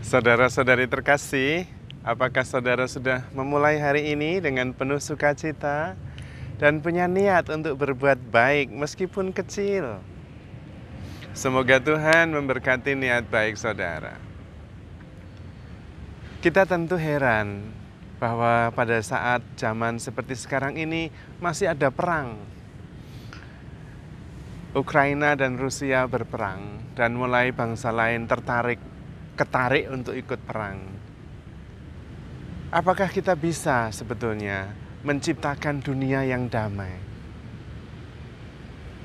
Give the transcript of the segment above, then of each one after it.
Saudara-saudari terkasih, apakah saudara sudah memulai hari ini dengan penuh sukacita dan punya niat untuk berbuat baik meskipun kecil? Semoga Tuhan memberkati niat baik saudara. Kita tentu heran bahwa pada saat zaman seperti sekarang ini masih ada perang. Ukraina dan Rusia berperang dan mulai bangsa lain ketarik untuk ikut perang. Apakah kita bisa sebetulnya menciptakan dunia yang damai?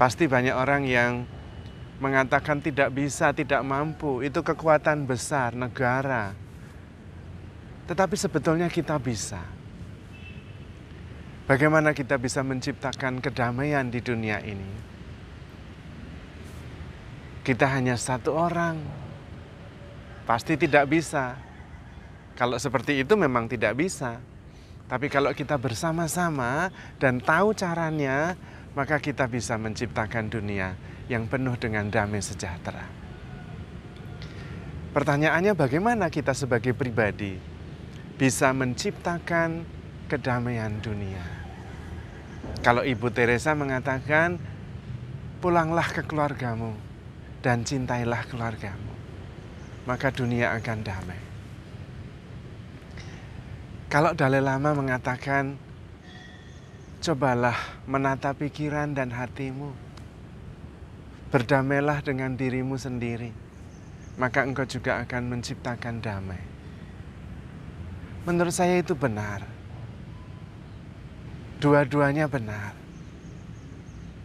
Pasti banyak orang yang mengatakan tidak bisa, tidak mampu, itu kekuatan besar negara. Tetapi sebetulnya kita bisa. Bagaimana kita bisa menciptakan kedamaian di dunia ini? Kita hanya satu orang, pasti tidak bisa. Kalau seperti itu memang tidak bisa. Tapi kalau kita bersama-sama dan tahu caranya, maka kita bisa menciptakan dunia yang penuh dengan damai sejahtera. Pertanyaannya, bagaimana kita sebagai pribadi bisa menciptakan kedamaian dunia? Kalau Ibu Teresa mengatakan, pulanglah ke keluargamu dan cintailah keluargamu, maka dunia akan damai. Kalau Dalai Lama mengatakan, cobalah menata pikiran dan hatimu, berdamailah dengan dirimu sendiri, maka engkau juga akan menciptakan damai. Menurut saya itu benar. Dua-duanya benar.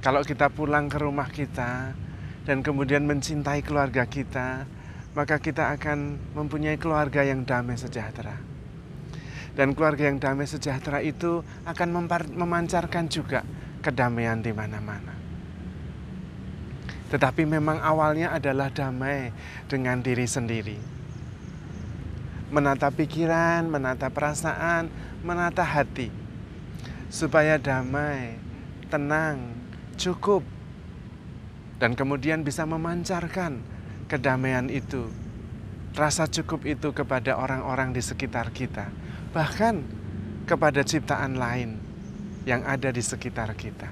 Kalau kita pulang ke rumah kita dan kemudian mencintai keluarga kita, maka kita akan mempunyai keluarga yang damai sejahtera. Dan keluarga yang damai sejahtera itu akan memancarkan juga kedamaian di mana-mana. Tetapi memang awalnya adalah damai dengan diri sendiri. Menata pikiran, menata perasaan, menata hati. Supaya damai, tenang, cukup. Dan kemudian bisa memancarkan kedamaian itu, rasa cukup itu kepada orang-orang di sekitar kita, bahkan kepada ciptaan lain yang ada di sekitar kita.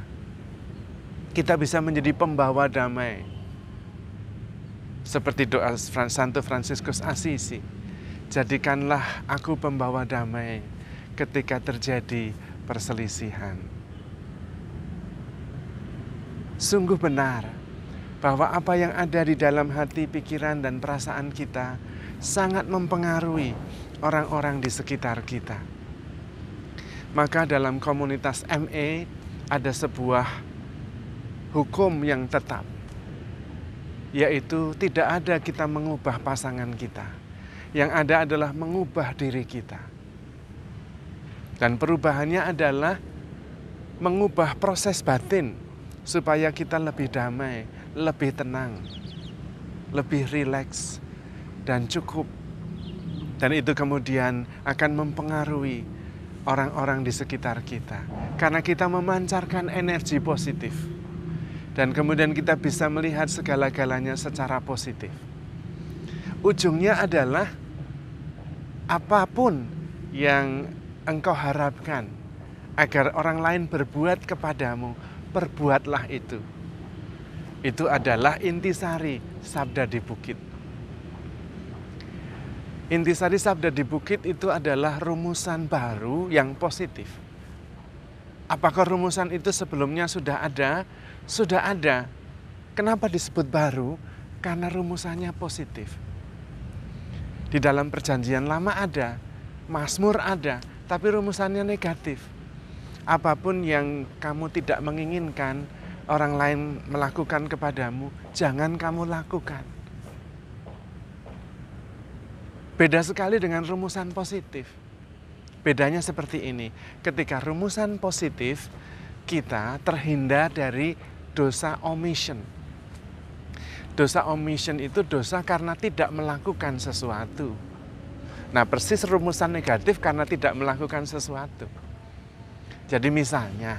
Kita bisa menjadi pembawa damai, seperti doa Santo Fransiskus Assisi, jadikanlah aku pembawa damai ketika terjadi perselisihan. Sungguh benar bahwa apa yang ada di dalam hati, pikiran, dan perasaan kita sangat mempengaruhi orang-orang di sekitar kita. Maka dalam komunitas MA ada sebuah hukum yang tetap, yaitu tidak ada kita mengubah pasangan kita. Yang ada adalah mengubah diri kita. Dan perubahannya adalah mengubah proses batin supaya kita lebih damai, lebih tenang, lebih rileks, dan cukup. Dan itu kemudian akan mempengaruhi orang-orang di sekitar kita. Karena kita memancarkan energi positif. Dan kemudian kita bisa melihat segala-galanya secara positif. Ujungnya adalah apapun yang engkau harapkan agar orang lain berbuat kepadamu, perbuatlah itu. Itu adalah intisari Sabda di Bukit. Intisari Sabda di Bukit itu adalah rumusan baru yang positif. Apakah rumusan itu sebelumnya sudah ada? Sudah ada. Kenapa disebut baru? Karena rumusannya positif. Di dalam Perjanjian Lama ada, Mazmur ada, tapi rumusannya negatif. Apapun yang kamu tidak menginginkan orang lain melakukan kepadamu, jangan kamu lakukan. Beda sekali dengan rumusan positif. Bedanya seperti ini, ketika rumusan positif, kita terhindar dari dosa omission. Dosa omission itu dosa karena tidak melakukan sesuatu. Nah, persis rumusan negatif karena tidak melakukan sesuatu. Jadi misalnya,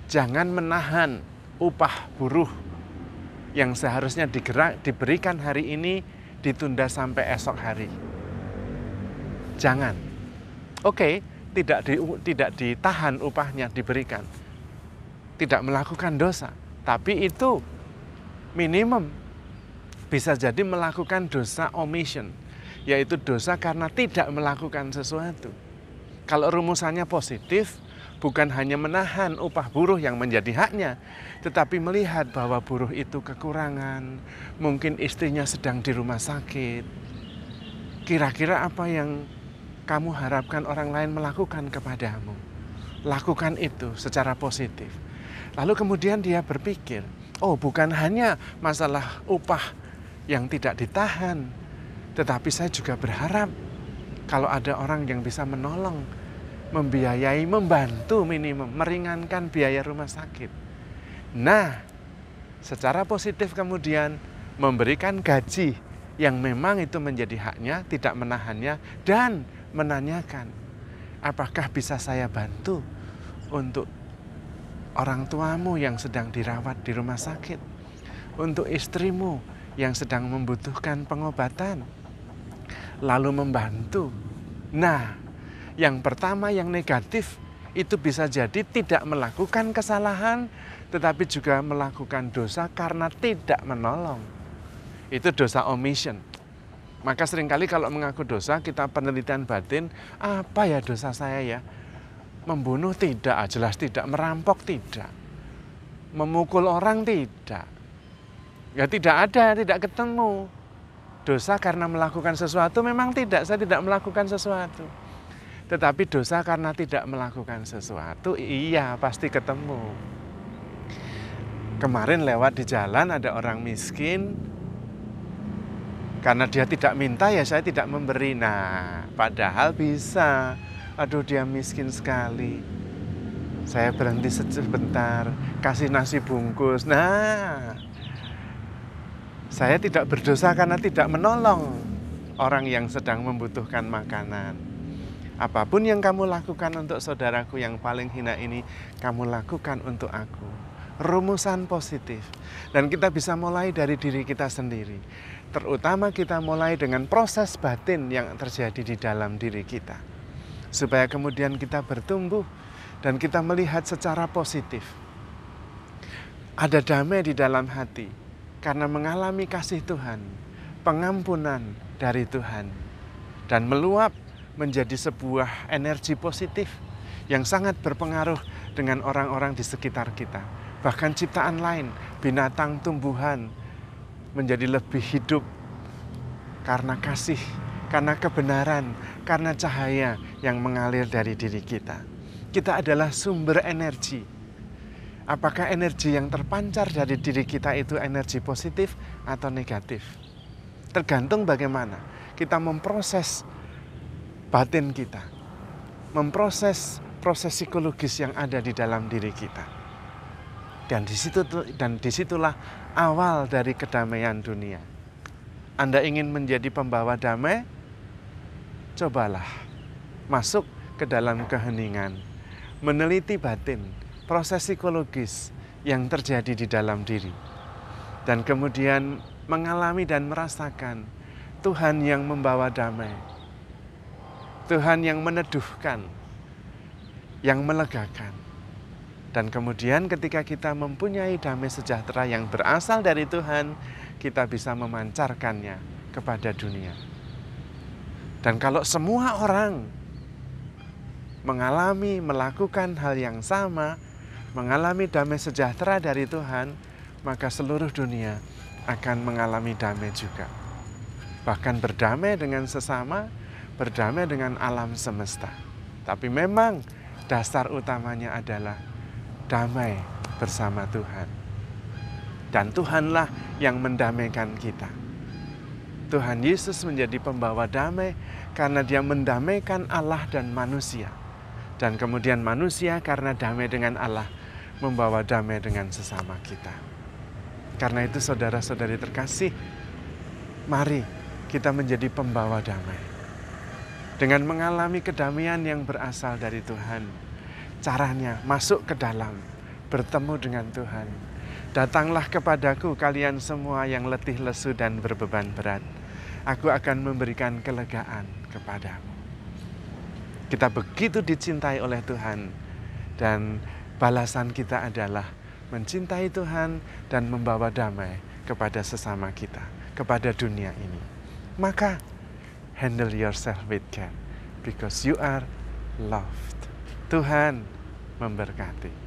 jangan menahan upah buruh yang seharusnya diberikan hari ini ditunda sampai esok hari. Jangan. Oke, tidak ditahan upahnya diberikan. Tidak melakukan dosa, tapi itu minimum. Bisa jadi melakukan dosa omission, yaitu dosa karena tidak melakukan sesuatu. Kalau rumusannya positif, bukan hanya menahan upah buruh yang menjadi haknya, tetapi melihat bahwa buruh itu kekurangan, mungkin istrinya sedang di rumah sakit. Kira-kira apa yang kamu harapkan orang lain melakukan kepadamu? Lakukan itu secara positif. Lalu kemudian dia berpikir, oh bukan hanya masalah upah yang tidak ditahan, tetapi saya juga berharap kalau ada orang yang bisa menolong, membiayai, membantu minimum, meringankan biaya rumah sakit. Nah, secara positif kemudian memberikan gaji yang memang itu menjadi haknya, tidak menahannya, dan menanyakan, apakah bisa saya bantu untuk orang tuamu yang sedang dirawat di rumah sakit, untuk istrimu yang sedang membutuhkan pengobatan, lalu membantu. Nah, yang pertama yang negatif itu bisa jadi tidak melakukan kesalahan, tetapi juga melakukan dosa karena tidak menolong. Itu dosa omission. Maka seringkali kalau mengaku dosa, kita penelitian batin, apa ya dosa saya ya? Membunuh tidak, jelas tidak. Merampok tidak. Memukul orang tidak. Ya tidak ada, tidak ketemu. Dosa karena melakukan sesuatu memang tidak, saya tidak melakukan sesuatu. Tetapi dosa karena tidak melakukan sesuatu, iya pasti ketemu. Kemarin lewat di jalan ada orang miskin, karena dia tidak minta ya saya tidak memberi. Nah, padahal bisa. Aduh dia miskin sekali. Saya berhenti sebentar, kasih nasi bungkus. Nah, saya tidak berdosa karena tidak menolong orang yang sedang membutuhkan makanan. Apapun yang kamu lakukan untuk saudaraku yang paling hina ini, kamu lakukan untuk aku. Rumusan positif. Dan kita bisa mulai dari diri kita sendiri. Terutama kita mulai dengan proses batin yang terjadi di dalam diri kita. Supaya kemudian kita bertumbuh dan kita melihat secara positif. Ada damai di dalam hati karena mengalami kasih Tuhan, pengampunan dari Tuhan, dan meluap menjadi sebuah energi positif yang sangat berpengaruh dengan orang-orang di sekitar kita. Bahkan ciptaan lain, binatang, tumbuhan, menjadi lebih hidup karena kasih, karena kebenaran, karena cahaya yang mengalir dari diri kita. Kita adalah sumber energi. Apakah energi yang terpancar dari diri kita itu energi positif atau negatif? Tergantung bagaimana kita memproses batin kita, memproses proses psikologis yang ada di dalam diri kita. Dan disitulah awal dari kedamaian dunia. Anda ingin menjadi pembawa damai? Cobalah masuk ke dalam keheningan, meneliti batin, proses psikologis yang terjadi di dalam diri. Dan kemudian mengalami dan merasakan Tuhan yang membawa damai. Tuhan yang meneduhkan, yang melegakan. Dan kemudian ketika kita mempunyai damai sejahtera yang berasal dari Tuhan, kita bisa memancarkannya kepada dunia. Dan kalau semua orang melakukan hal yang sama, mengalami damai sejahtera dari Tuhan, maka seluruh dunia akan mengalami damai juga. Bahkan berdamai dengan sesama, berdamai dengan alam semesta. Tapi memang dasar utamanya adalah damai bersama Tuhan. Dan Tuhanlah yang mendamaikan kita. Tuhan Yesus menjadi pembawa damai karena dia mendamaikan Allah dan manusia. Dan kemudian manusia karena damai dengan Allah membawa damai dengan sesama kita. Karena itu saudara-saudari terkasih, mari kita menjadi pembawa damai. Dengan mengalami kedamaian yang berasal dari Tuhan. Caranya masuk ke dalam, bertemu dengan Tuhan. Datanglah kepadaku kalian semua yang letih lesu dan berbeban berat. aku akan memberikan kelegaan kepadamu. Kita begitu dicintai oleh Tuhan, dan balasan kita adalah mencintai Tuhan dan membawa damai kepada sesama kita, kepada dunia ini. Maka, handle yourself with care, because you are loved. Tuhan memberkati.